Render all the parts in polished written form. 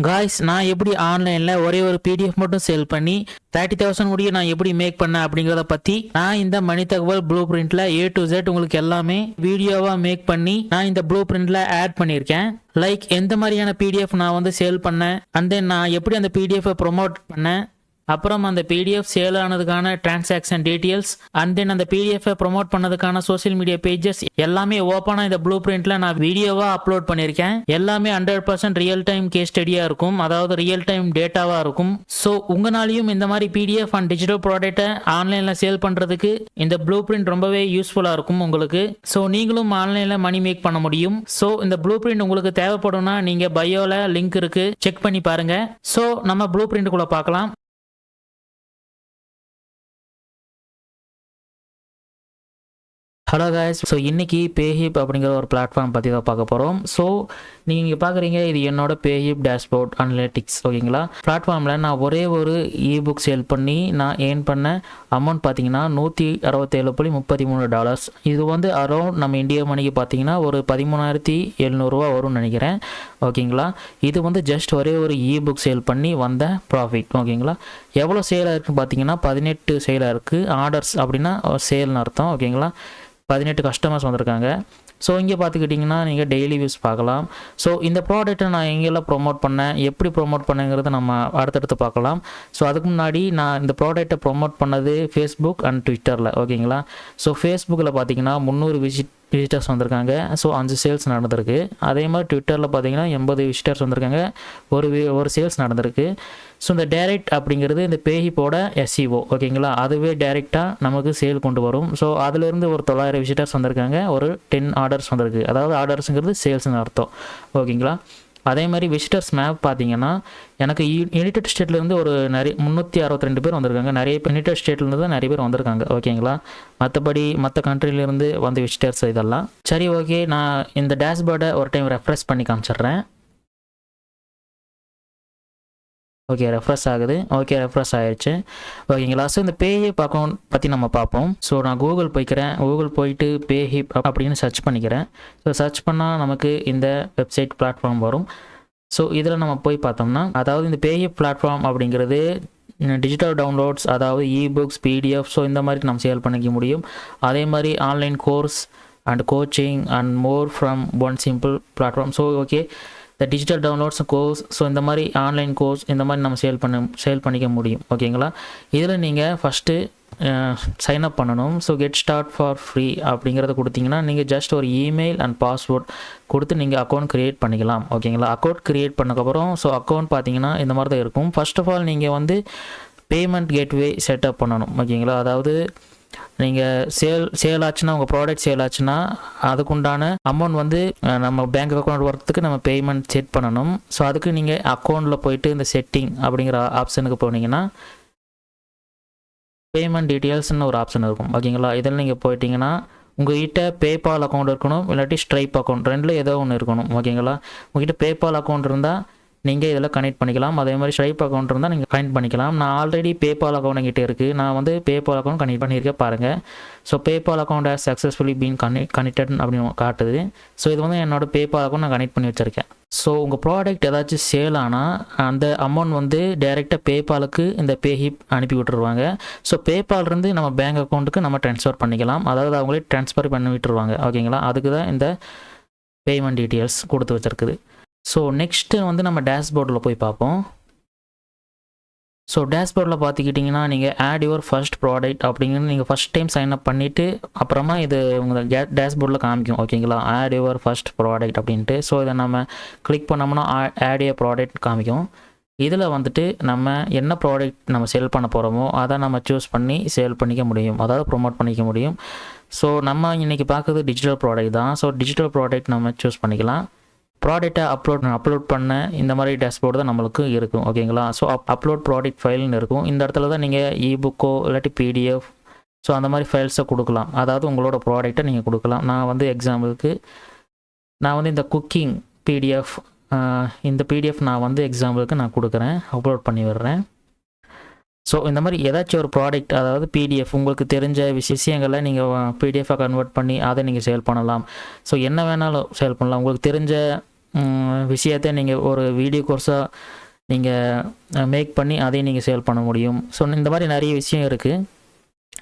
Guys, நான் எப்படி ஆன்லைனில் ஒரே ஒரு பிடிஎஃப் மட்டும் சேல் பண்ணி 30,000 முடிய நான் எப்படி மேக் பண்ணேன் அப்படிங்கிறத பற்றி நான் இந்த மணி தகவல் ப்ளூ பிரிண்டில் A to Z உங்களுக்கு எல்லாமே வீடியோவாக மேக் பண்ணி நான் இந்த ப்ளூ பிரிண்டில் ஆட் பண்ணியிருக்கேன். லைக் எந்த மாதிரியான பிடிஎஃப் நான் வந்து சேல் பண்ணேன், அண்ட் தென் நான் எப்படி அந்த பிடிஎஃபை ப்ரொமோட் பண்ணேன், அப்புறம் அந்த பிடிஎஃப் சேல் ஆனதுக்கான டிரான்சாக்ஷன் டீட்டெயில்ஸ், அண்ட் தென் அந்த பிடிஎஃபை ப்ரொமோட் பண்ணதுக்கான சோஷியல் மீடியா பேஜஸ் எல்லாமே ஓப்பனாக இந்த ப்ளூ பிரிண்ட்ல நான் வீடியோவாக அப்லோட் பண்ணியிருக்கேன். எல்லாமே 100% ரியல் டைம் கேஸ் ஸ்டடியாக இருக்கும், அதாவது ரியல் டைம் டேட்டாவாக இருக்கும். ஸோ உங்களாலையும் இந்த மாதிரி பிடிஎஃப் அண்ட் டிஜிட்டல் ப்ராடக்ட்டை ஆன்லைனில் சேல் பண்ணுறதுக்கு இந்த ப்ளூ பிரிண்ட் ரொம்பவே யூஸ்ஃபுல்லாக இருக்கும் உங்களுக்கு. ஸோ நீங்களும் ஆன்லைனில் மணி மேக் பண்ண முடியும். ஸோ இந்த ப்ளூ பிரிண்ட் உங்களுக்கு தேவைப்படும்னா நீங்கள் பயோவில் லிங்க் இருக்கு, செக் பண்ணி பாருங்க. ஸோ நம்ம ப்ளூ பிரிண்ட்டுக்குள்ளே பார்க்கலாம். ஹலோ காய்ஸ், ஸோ இன்றைக்கி பேஹிப் அப்படிங்கிற ஒரு பிளாட்ஃபார்ம் பற்றி தான் பார்க்க போகிறோம். ஸோ நீங்கள் பார்க்குறீங்க, இது என்னோட பேஹிப் டேஷ்போர்ட் அனலிட்டிக்ஸ், ஓகேங்களா. பிளாட்ஃபார்மில் நான் ஒரே ஒரு இபுக் சேல் பண்ணி நான் ஏர்ன் பண்ண அமௌண்ட் பார்த்தீங்கன்னா $167.33. இது வந்து அரௌண்ட் நம்ம இந்தியா மணிக்கு பார்த்தீங்கன்னா ஒரு 13,700 வரும்னு நினைக்கிறேன், ஓகேங்களா. இது வந்து ஜஸ்ட் ஒரே ஒரு இபுக் சேல் பண்ணி வந்த ப்ராஃபிட், ஓகேங்களா. எவ்வளோ சேலாக இருக்குன்னு பார்த்தீங்கன்னா 18 சேலாக இருக்குது. ஆர்டர்ஸ் அப்படின்னா சேல்னு அர்த்தம், ஓகேங்களா. 18 கஸ்டமர்ஸ் வந்திருக்காங்க. ஸோ இங்கே பார்த்துக்கிட்டிங்கன்னா நீங்கள் டெய்லி வியூஸ் பார்க்கலாம். ஸோ இந்த ப்ராடக்ட்டை நான் எங்கெல்லாம் ப்ரொமோட் பண்ணேன், எப்படி ப்ரொமோட் பண்ணேங்கிறத நம்ம அடுத்தடுத்து பார்க்கலாம். ஸோ அதுக்கு முன்னாடி நான் இந்த ப்ராடக்ட்டை ப்ரொமோட் பண்ணது ஃபேஸ்புக் அண்ட் ட்விட்டரில், ஓகேங்களா. ஸோ ஃபேஸ்புக்கில் பார்த்தீங்கன்னா 300 விசிட்டர்ஸ் வந்திருக்காங்க. ஸோ 5 சேல்ஸ் நடந்திருக்கு. அதே மாதிரி ட்விட்டரில் பார்த்தீங்கன்னா 80 விசிட்டர்ஸ் வந்திருக்காங்க, ஒரு சேல்ஸ் நடந்திருக்கு. ஸோ இந்த டைரக்ட் அப்படிங்கிறது இந்த பேஹிப்போட SEO, ஓகேங்களா. அதுவே டைரெக்டாக நமக்கு சேல் கொண்டு வரும். ஸோ அதிலிருந்து ஒரு 900 விசிட்டர்ஸ் வந்திருக்காங்க, ஒரு 10 ஆர்டர்ஸ் வந்திருக்கு. அதாவது ஆர்டர்ஸுங்கிறது சேல்ஸ்னு அர்த்தம், ஓகேங்களா. அதே மாதிரி விசிட்டர்ஸ் மேப் பார்த்தீங்கன்னா எனக்கு யுனைடெட் ஸ்டேட்லேருந்து ஒரு 362 பேர் வந்திருக்காங்க. நிறைய யுனைடெட் ஸ்டேட்லேருந்து தான் நிறைய பேர் வந்திருக்காங்க, ஓகேங்களா. மற்றபடி மற்ற கண்ட்ரிலேருந்து வந்த விசிட்டர்ஸ் இதெல்லாம் சரி, ஓகே. நான் இந்த டேஷ்போர்டை ஒரு டைம் ரெஃப்ரெஷ் பண்ணி காமிச்சிட்றேன். ஓகே, ரெஃப்ரெஷ் ஆகுது. ஓகே, ரெஃப்ரெஷ் ஆகிடுச்சு, ஓகேங்களா. ஸோ இந்த பேஹிப் அக்கௌண்ட் பற்றி நம்ம பார்ப்போம். ஸோ நான் கூகுள் போய்க்கிறேன். கூகுள் போயிட்டு பேஹிப் அப்படின்னு சர்ச் பண்ணிக்கிறேன். ஸோ சர்ச் பண்ணால் நமக்கு இந்த வெப்சைட் பிளாட்ஃபார்ம் வரும். ஸோ இதில் நம்ம போய் பார்த்தோம்னா, அதாவது இந்த பேஹிப் பிளாட்ஃபார்ம் அப்படிங்கிறது டிஜிட்டல் டவுன்லோட்ஸ், அதாவது இபுக்ஸ், பிடிஎஃப், ஸோ இந்த மாதிரி நம்ம சேல் பண்ணிக்க முடியும். அதே மாதிரி online course and coaching and more from one simple platform. So okay, இந்த டிஜிட்டல் டவுன்லோட்ஸ், கோர்ஸ், ஸோ இந்த மாதிரி ஆன்லைன் கோர்ஸ் இந்த மாதிரி நம்ம சேல் பண்ணிக்க முடியும், ஓகேங்களா. இதில் நீங்கள் ஃபஸ்ட்டு சைன் அப் பண்ணணும். So get start for free அப்படிங்கிறத கொடுத்தீங்கன்னா நீங்கள் ஜஸ்ட் ஒரு இமெயில் அண்ட் பாஸ்வேர்ட் கொடுத்து நீங்கள் அக்கௌண்ட் க்ரியேட் பண்ணிக்கலாம், ஓகேங்களா. அக்கௌண்ட் க்ரியேட் பண்ணக்கப்புறம் ஸோ அக்கௌண்ட் பார்த்தீங்கன்னா இந்த மாதிரி தான் இருக்கும். ஃபர்ஸ்ட் ஆஃப் ஆல் நீங்கள் வந்து பேமெண்ட் கேட்வே செட்டப் பண்ணணும், ஓகேங்களா. அதாவது நீங்கள் சேல் ஆச்சுன்னா, உங்கள் ப்ராடக்ட் சேல் ஆச்சுன்னா அதுக்குண்டான அமௌண்ட் வந்து நம்ம பேங்க் அக்கௌண்ட் வரத்துக்கு நம்ம பேமெண்ட் செட் பண்ணணும். ஸோ அதுக்கு நீங்கள் அக்கௌண்ட்டில் போயிட்டு இந்த செட்டிங் அப்படிங்கிற ஆப்ஷனுக்கு போனீங்கன்னா பேமெண்ட் டீட்டெயில்ஸ்னு ஒரு ஆப்ஷன் இருக்கும், ஓகேங்களா. இதில் நீங்கள் போயிட்டீங்கன்னா உங்கள்கிட்ட பேபால் அக்கௌண்ட் இருக்கணும், இல்லாட்டி ஸ்ட்ரைப் அக்கௌண்ட், ரெண்டில் ஏதோ ஒன்று இருக்கணும், ஓகேங்களா. உங்கள்கிட்ட பேபால் அக்கௌண்ட் இருந்தால் நீங்கள் இதில் கனெக்ட் பண்ணிக்கலாம். அதே மாதிரி ஸ்ட்ரைப் அக்கௌண்ட் இருந்தால் நீங்கள் கனெக்ட் பண்ணிக்கலாம். நான் ஆல்ரெடி பேபால் அக்கௌண்ட் என்கிட்ட இருக்குது. நான் வந்து பேபால் அக்கௌண்ட் கனெக்ட் பண்ணியிருக்கேன் பாருங்கள். So PayPal account has successfully been connected அப்படின்னு காட்டுது. ஸோ இது வந்து என்னோடய பேபால் அக்கௌண்ட் நான் கனெக்ட் பண்ணி வச்சுருக்கேன். ஸோ உங்கள் ப்ராடக்ட் ஏதாச்சும் சேல் ஆனால் அந்த அமௌண்ட் வந்து டைரெக்டாக பேபாலுக்கு இந்த பேஹிப் அனுப்பி விட்டுருவாங்க. ஸோ பேபால்லேருந்து நம்ம பேங்க் அக்கௌண்ட்டுக்கு நம்ம ட்ரான்ஸ்ஃபர் பண்ணிக்கலாம். அதாவது அவங்களே ட்ரான்ஸ்ஃபர் பண்ணி விட்டுருவாங்க, ஓகேங்களா. அதுக்கு தான் இந்த பேமெண்ட் டீட்டெயில்ஸ் கொடுத்து வச்சுருக்குது. ஸோ நெக்ஸ்ட்டு வந்து நம்ம டேஷ்போர்டில் போய் பார்ப்போம். ஸோ டேஷ்போர்டில் பார்த்துக்கிட்டிங்கன்னா நீங்கள் ஆட் யுவர் ஃபர்ஸ்ட் ப்ராடக்ட் அப்படிங்கிறது நீங்கள் ஃபஸ்ட் டைம் சைன் அப் பண்ணிவிட்டு அப்புறமா இது உங்கள் டேஷ்போர்டில் காமிக்கும், ஓகேங்களா. ஆட் யுவர் ஃபர்ஸ்ட் ப்ராடக்ட் அப்படின்ட்டு. ஸோ இதை நம்ம கிளிக் பண்ணோம்னா ஆட் யுவர் ப்ராடக்ட் காமிக்கும். இதில் வந்துட்டு நம்ம என்ன ப்ராடக்ட் நம்ம சேல் பண்ண போகிறோமோ அதை நம்ம சூஸ் பண்ணி சேல் பண்ணிக்க முடியும், அதாவது ப்ரொமோட் பண்ணிக்க முடியும். ஸோ நம்ம இன்றைக்கி பார்க்குறது டிஜிட்டல் ப்ராடக்ட் தான். ஸோ டிஜிட்டல் ப்ராடக்ட் நம்ம சூஸ் பண்ணிக்கலாம். ப்ராடக்டை அப்லோட் பண்ண இந்த மாதிரி டேஷ்போர்டு தான் நம்மளுக்கு இருக்கும், ஓகேங்களா. ஸோ அப்லோட் ப்ராடக்ட் ஃபைல்னு இருக்கும். இந்த இடத்துல தான் நீங்கள் இபுக்கோ இல்லாட்டி பிடிஎஃப், ஸோ அந்த மாதிரி ஃபைல்ஸை கொடுக்கலாம். அதாவது உங்களோட ப்ராடக்டை நீங்கள் கொடுக்கலாம். நான் வந்து எக்ஸாம்பிளுக்கு நான் வந்து இந்த குக்கிங் பிடிஎஃப், இந்த பிடிஎஃப் நான் வந்து எக்ஸாம்பிளுக்கு நான் கொடுக்குறேன், அப்லோட் பண்ணி விடுறேன். ஸோ இந்த மாதிரி ஏதாச்சும் ஒரு ப்ராடக்ட், அதாவது பிடிஎஃப், உங்களுக்கு தெரிஞ்ச விஷயங்களை நீங்கள் பிடிஎஃபாக கன்வெர்ட் பண்ணி அதை நீங்கள் சேல் பண்ணலாம். ஸோ என்ன வேணாலும் சேல் பண்ணலாம். உங்களுக்கு தெரிஞ்ச விஷயத்தை நீங்கள் ஒரு வீடியோ கோர்ஸாக நீங்கள் மேக் பண்ணி அதையும் நீங்கள் சேல் பண்ண முடியும். ஸோ இந்த மாதிரி நிறைய விஷயம் இருக்குது.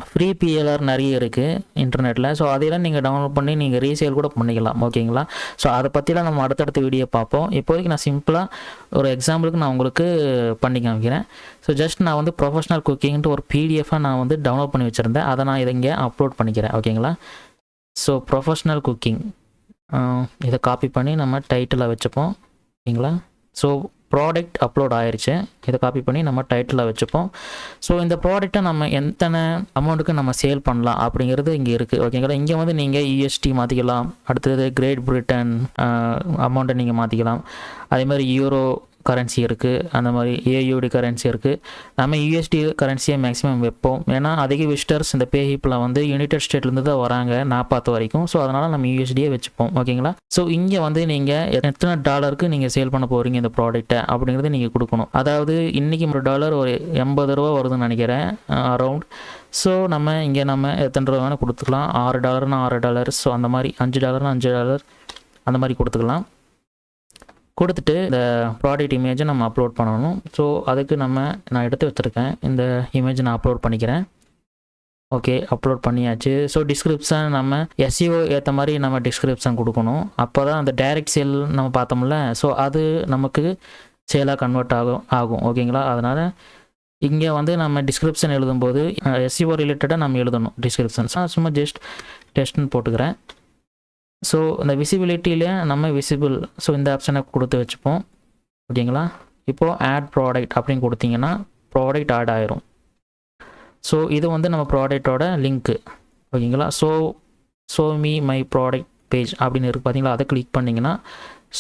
ஃப்ரீ பிஎல்ஆர் நிறைய இருக்குது இன்டர்நெட்டில். ஸோ அதையெல்லாம் நீங்கள் டவுன்லோட் பண்ணி நீங்கள் ரீசேல் கூட பண்ணிக்கலாம். ஓகேங்களா? ஸோ அதை பற்றிலாம் நம்ம அடுத்தடுத்த வீடியோ பார்ப்போம். இப்போதைக்கு நான் சிம்பிளாக ஒரு எக்ஸாம்பிளுக்கு நான் உங்களுக்கு பண்ணி காமிக்கிறேன். ஸோ ஜஸ்ட் நான் வந்து ப்ரொஃபஷனல் குக்கிங்ட்டு ஒரு பிடிஎஃபாக நான் வந்து டவுன்லோட் பண்ணி வச்சுருந்தேன். அதை நான் இங்கே அப்லோட் பண்ணிக்கிறேன். ஓகேங்களா? ஸோ ப்ரொஃபஷனல் குக்கிங் இதை காப்பி பண்ணி நம்ம டைட்டிலாக வச்சுப்போம். ஓகேங்களா? ஸோ ப்ராடக்ட் அப்லோட் ஆயிடுச்சு. இதை காப்பி பண்ணி நம்ம டைட்டிலாக வச்சுப்போம். ஸோ இந்த ப்ராடக்ட்டை நம்ம எத்தனை அமௌண்ட்டுக்கு நம்ம சேல் பண்ணலாம் அப்படிங்கிறது இங்கே இருக்குது. ஓகேங்களா? இங்கே வந்து நீங்கள் யூஎஸ்டி மாற்றிக்கலாம். அடுத்தது கிரேட் பிரிட்டன் அமௌண்ட்டை நீங்கள் மாற்றிக்கலாம். அதே மாதிரி யூரோ கரன்சி இருக்குது, அந்த மாதிரி ஏயூடி கரன்சி இருக்குது. நம்ம யூஎஸ்டி கரன்சியை மேக்ஸிமம் வைப்போம். ஏன்னா அதிக விசிட்டர்ஸ் இந்த பேஹிப்பில் வந்து யுனைடெட் ஸ்டேட்லேருந்து தான் வராங்க நான் பார்த்த வரைக்கும். ஸோ அதனால் நம்ம யூஎஸ்டியே வச்சுப்போம். ஓகேங்களா? ஸோ இங்கே வந்து நீங்கள் எத்தனை டாலருக்கு நீங்கள் சேல் பண்ண போகிறீங்க இந்த ப்ராடக்ட்டை அப்படிங்கிறது நீங்கள் கொடுக்கணும். அதாவது இன்றைக்கி $1 ஒரு 80 ரூபா வருதுன்னு நினைக்கிறேன் அரௌண்ட். ஸோ நம்ம இங்கே நம்ம எத்தனை ரூபா வேணால் கொடுத்துக்கலாம். $6னா $6. ஸோ அந்த மாதிரி $5னா $5 அந்த மாதிரி கொடுத்துக்கலாம். கொடுத்துட்டு இந்த ப்ராடக்ட் இமேஜை நம்ம அப்லோட் பண்ணணும். ஸோ அதுக்கு நான் எடுத்து வச்சுருக்கேன். இந்த இமேஜை நான் அப்லோட் பண்ணிக்கிறேன். ஓகே, அப்லோட் பண்ணியாச்சு. ஸோ டிஸ்கிரிப்ஷன் நம்ம எஸ்இஓ ஏற்ற மாதிரி நம்ம டிஸ்கிரிப்ஷன் கொடுக்கணும். அப்போ தான் அந்த டைரக்ட் சேல் நம்ம பார்த்தோம்ல, ஸோ அது நமக்கு சேலாக கன்வெர்ட் ஆகும். ஓகேங்களா? அதனால் இங்கே வந்து நம்ம டிஸ்கிரிப்ஷன் எழுதும்போது எஸ்இஓ ரிலேட்டடாக நம்ம எழுதணும் டிஸ்கிரிப்ஷன். சும்மா ஜஸ்ட் டெஸ்ட்னு போட்டுக்கிறேன். ஸோ இந்த விசிபிலிட்டியில் நம்ம விசிபிள், ஸோ இந்த ஆப்ஷனை கொடுத்து வச்சுப்போம். ஓகேங்களா? இப்போது ஆட் ப்ராடக்ட் அப்படின்னு கொடுத்தீங்கன்னா ப்ராடக்ட் ஆட் ஆயிரும். ஸோ இது வந்து நம்ம ப்ராடக்டோட லிங்க்கு. ஓகேங்களா? So me my product page அப்படின்னு இருக்குது பார்த்தீங்களா? அதை கிளிக் பண்ணிங்கன்னா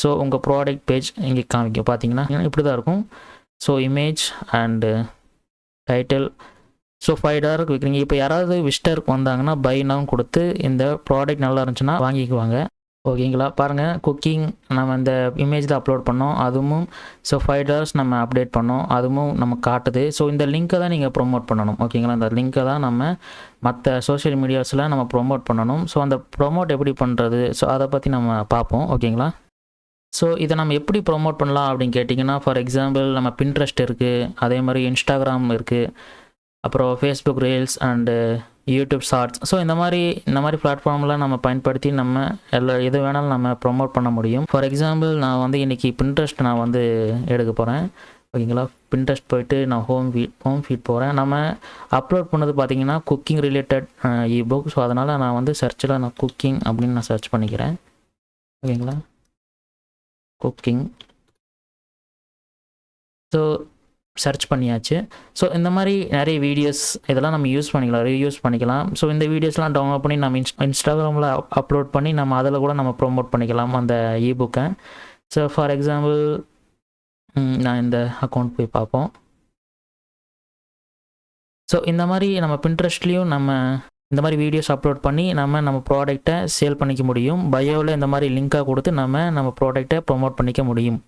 ஸோ உங்கள் ப்ராடக்ட் பேஜ் இங்கே காமிக்கும். பார்த்தீங்கன்னா இப்படி தான் இருக்கும். So image and title. So $5 விற்கிறீங்க. இப்போ யாராவது விசிட்டருக்கு வந்தாங்கன்னா பை நவ் கொடுத்து இந்த ப்ராடக்ட் நல்லா இருந்துச்சுன்னா வாங்கிக்குவாங்க. ஓகேங்களா? பாருங்கள், குக்கிங் நம்ம இந்த இமேஜ் தான் அப்லோட் பண்ணோம். அதுவும் ஸோ $5 நம்ம அப்டேட் பண்ணோம். அதுவும் நம்ம காட்டுது. ஸோ இந்த லிங்க்கை தான் நீங்கள் ப்ரொமோட் பண்ணணும். ஓகேங்களா? இந்த லிங்க்கை தான் நம்ம மற்ற சோஷியல் மீடியாஸில் நம்ம ப்ரொமோட் பண்ணணும். ஸோ அந்த ப்ரொமோட் எப்படி பண்ணுறது, ஸோ அதை பற்றி நம்ம பார்ப்போம். ஓகேங்களா? ஸோ இதை நம்ம எப்படி ப்ரொமோட் பண்ணலாம் அப்படின்னு கேட்டிங்கன்னா, ஃபார் எக்ஸாம்பிள் நம்ம பின்ட்ரெஸ்ட் இருக்குது, அதே மாதிரி இன்ஸ்டாகிராம் இருக்குது, அப்புறம் Facebook reels and YouTube shorts. So இந்த மாதிரி பிளாட்ஃபார்ம்லாம் நம்ம பயன்படுத்தி நம்ம எது வேணாலும் நம்ம ப்ரொமோட் பண்ண முடியும். ஃபார் எக்ஸாம்பிள் நான் வந்து இன்றைக்கி பின்ட்ரெஸ்ட் நான் வந்து எடுக்க போகிறேன். ஓகேங்களா? பின்ட்ரெஸ்ட் போயிட்டு நான் ஹோம் ஃபீட் போகிறேன். நம்ம அப்லோட் பண்ணது பார்த்திங்கன்னா குக்கிங் ரிலேட்டட் இபுக். ஸோ அதனால் நான் வந்து சர்ச்சில் நான் குக்கிங் அப்படின்னு நான் சர்ச் பண்ணிக்கிறேன். ஓகேங்களா? குக்கிங். ஸோ சர்ச் பண்ணியாச்சு. ஸோ இந்த மாதிரி நிறைய வீடியோஸ் இதெல்லாம் நம்ம யூஸ் பண்ணிக்கலாம், ரீயூஸ் பண்ணிக்கலாம். ஸோ இந்த வீடியோஸ்லாம் டவுன்லோட் பண்ணி நம்ம இன்ஸ்டாகிராமில் அப்லோட் பண்ணி நம்ம அதில் கூட நம்ம ப்ரொமோட் பண்ணிக்கலாம் அந்த இபுக்கை. ஸோ ஃபார் எக்ஸாம்பிள் நான் இந்த அக்கௌண்ட் போய் பார்ப்போம். ஸோ இந்த மாதிரி நம்ம பின்ட்ரெஸ்ட்லேயும் நம்ம இந்த மாதிரி வீடியோஸ் அப்லோட் பண்ணி நம்ம ப்ராடக்டை சேல் பண்ணிக்க முடியும். பயோவில் இந்த மாதிரி லிங்காக கொடுத்து நம்ம ப்ராடக்டை ப்ரொமோட் பண்ணிக்க முடியும்.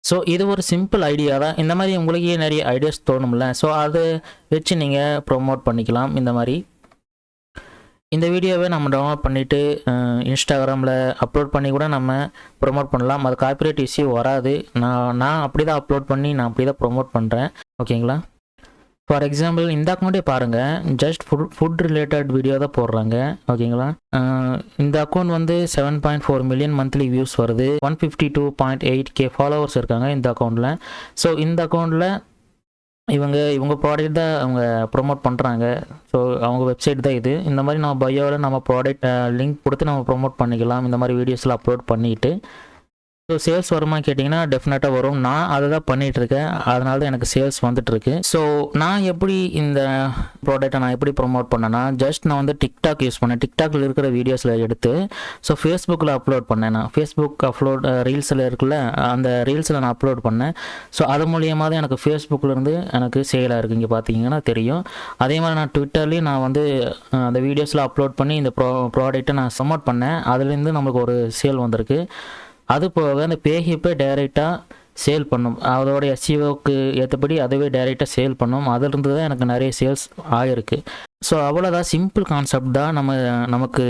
ஸோ இது ஒரு சிம்பிள் ஐடியா தான். இந்த மாதிரி உங்களுக்கே நிறைய ஐடியாஸ் தோணும்ல, ஸோ அதை வச்சு நீங்கள் ப்ரொமோட் பண்ணிக்கலாம். இந்த மாதிரி இந்த வீடியோவை நம்ம டவுன்லோட் பண்ணிவிட்டு இன்ஸ்டாகிராமில் அப்லோட் பண்ணி கூட நம்ம ப்ரொமோட் பண்ணலாம். அது காப்பிரைட் இஷ்யூ வராது. நான் அப்படி தான் அப்லோட் பண்ணி நான் அப்படி தான் ப்ரொமோட் பண்ணுறேன். ஓகேங்களா? ஃபார் எக்ஸாம்பிள் இந்த அக்கௌண்ட்டே பாருங்கள், ஜஸ்ட் ஃபுட் ரிலேட்டட் வீடியோ தான் போடுறாங்க. ஓகேங்களா? இந்த அக்கௌண்ட் வந்து 7.4 மில்லியன் மந்த்லி வியூஸ் வருது. 152.8K ஃபாலோவர்ஸ் இருக்காங்க இந்த அக்கௌண்ட்டில். ஸோ இந்த அக்கௌண்ட்டில் இவங்க ப்ராடக்ட் தான் அவங்க ப்ரொமோட் பண்ணுறாங்க. ஸோ அவங்க வெப்சைட் தான் இது. இந்த மாதிரி நம்ம பயோவில் நம்ம ப்ராடக்ட் லிங்க் கொடுத்து நம்ம ப்ரொமோட் பண்ணிக்கலாம் இந்த மாதிரி வீடியோஸில் அப்லோட் பண்ணிவிட்டு. ஸோ சேல்ஸ் வருமா கேட்டிங்கன்னா டெஃபினட்டாக வரும். நான் அதை தான் பண்ணிகிட்ருக்கேன். அதனால தான் எனக்கு சேல்ஸ் வந்துட்டுருக்கு. ஸோ நான் எப்படி இந்த ப்ராடக்ட்டை நான் எப்படி ப்ரொமோட் பண்ணேன்னா, ஜஸ்ட் நான் வந்து டிக்டாக் யூஸ் பண்ணேன். டிக்டாக்ல இருக்கிற வீடியோஸில் எடுத்து ஸோ ஃபேஸ்புக்கில் அப்லோட் பண்ணேன். நான் ஃபேஸ்புக் ரீல்ஸில் இருக்குல்ல, அந்த ரீல்ஸில் நான் அப்லோட் பண்ணேன். ஸோ அது மூலியமாக தான் எனக்கு ஃபேஸ்புக்கிலேருந்து எனக்கு சேலாக இருக்குது. இங்கே பார்த்தீங்கன்னா தெரியும். அதே மாதிரி நான் ட்விட்டர்லேயும் நான் வந்து அந்த வீடியோஸில் அப்லோட் பண்ணி இந்த ப்ராடக்ட்டை நான் ப்ரொமோட் பண்ணேன். அதுலேருந்து நம்மளுக்கு ஒரு சேல் வந்திருக்கு. அது போக அந்த பேஹிப்பை டைரெக்டாக சேல் பண்ணும். அதோட எஸ்இஓக்கு ஏற்றபடி அதுவே டைரெக்டாக சேல் பண்ணும். அதிலிருந்து தான் எனக்கு நிறைய சேல்ஸ் ஆகிருக்கு. ஸோ அவ்வளோதான், சிம்பிள் கான்செப்ட் தான். நமக்கு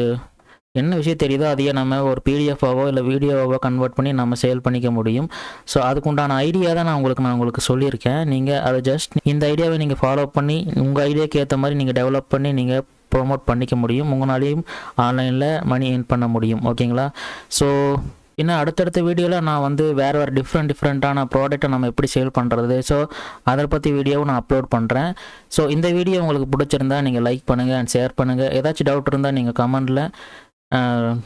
என்ன விஷயம் தெரியுதோ அதையே நம்ம ஒரு பிடிஎஃபாவோ இல்லை வீடியோவாவோ கன்வெர்ட் பண்ணி நம்ம சேல் பண்ணிக்க முடியும். ஸோ அதுக்குண்டான ஐடியா தான் நான் உங்களுக்கு சொல்லியிருக்கேன். நீங்கள் அதை ஜஸ்ட் இந்த ஐடியாவை நீங்கள் ஃபாலோ பண்ணி உங்கள் ஐடியாவுக்கு ஏற்ற மாதிரி நீங்கள் டெவலப் பண்ணி நீங்கள் ப்ரொமோட் பண்ணிக்க முடியும். உங்களாலையும் ஆன்லைனில் மணி ஏர்ன் பண்ண முடியும். ஓகேங்களா? ஸோ இன்னும் அடுத்தடுத்த வீடியோவில் நான் வந்து வேறு டிஃப்ரெண்ட்டான ப்ராடக்ட்டை நம்ம எப்படி சேல் பண்ணுறது, ஸோ அதை பற்றி வீடியோவும் நான் அப்லோட் பண்ணுறேன். ஸோ இந்த வீடியோ உங்களுக்கு பிடிச்சிருந்தா நீங்கள் லைக் பண்ணுங்கள் அண்ட் ஷேர் பண்ணுங்கள். ஏதாச்சும் டவுட் இருந்தால் நீங்கள் கமெண்டில்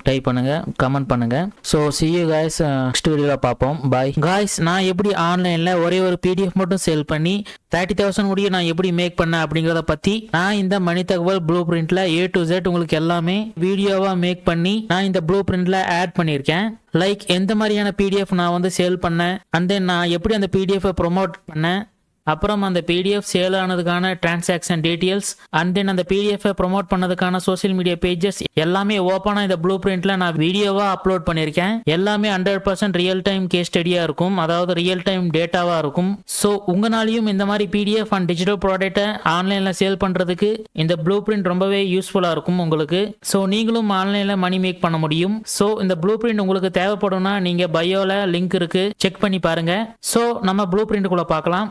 டைப் பண்ணுங்கள், கமெண்ட் பண்ணுங்கள். So see you guys next வீடியோவில் பார்ப்போம். பாய் guys. நான் எப்படி ஆன்லைனில் ஒரே ஒரு பிடிஎஃப் மட்டும் சேல் பண்ணி 30,000 முடிய நான் எப்படி மேக் பண்ணேன் அப்படிங்கிறத பற்றி நான் இந்த மணி தகவல் ப்ளூ பிரிண்டில் A to Z உங்களுக்கு எல்லாமே வீடியோவாக மேக் பண்ணி நான் இந்த ப்ளூ பிரிண்டில் ஆட் பண்ணியிருக்கேன். லைக் எந்த மாதிரியான பிடிஎஃப் நான் வந்து சேல் பண்ணேன், அண்ட் தென் நான் எப்படி அந்த பிடிஎஃபை ப்ரொமோட் பண்ணேன், அப்புறம் அந்த பிடிஎஃப் சேல் ஆனதுக்கான டிரான்சாக்ஷன் டீட்டெயில்ஸ், அண்ட் தென் அந்த பிடிஎஃபை ப்ரொமோட் பண்ணதுக்கான சோஷியல் மீடியா பேஜஸ் எல்லாமே ஓப்பனாக இந்த ப்ளூ பிரிண்ட்ல நான் வீடியோவாக அப்லோட் பண்ணியிருக்கேன். எல்லாமே 100% ரியல் டைம் கேஸ் ஸ்டடியாக இருக்கும், அதாவது ரியல் டைம் டேட்டாவாக இருக்கும். ஸோ உங்களாலையும் இந்த மாதிரி பிடிஎஃப் அண்ட் டிஜிட்டல் ப்ராடக்ட்டை ஆன்லைனில் சேல் பண்ணுறதுக்கு இந்த ப்ளூ பிரிண்ட் ரொம்பவே யூஸ்ஃபுல்லாக இருக்கும் உங்களுக்கு. ஸோ நீங்களும் ஆன்லைனில் மணி மேக் பண்ண முடியும். ஸோ இந்த ப்ளூ பிரிண்ட் உங்களுக்கு தேவைப்படும்னா நீங்கள் பயோவில் லிங்க் இருக்கு, செக் பண்ணி பாருங்க. ஸோ நம்ம ப்ளூ பிரிண்ட்டுக்குள்ளே பார்க்கலாம்.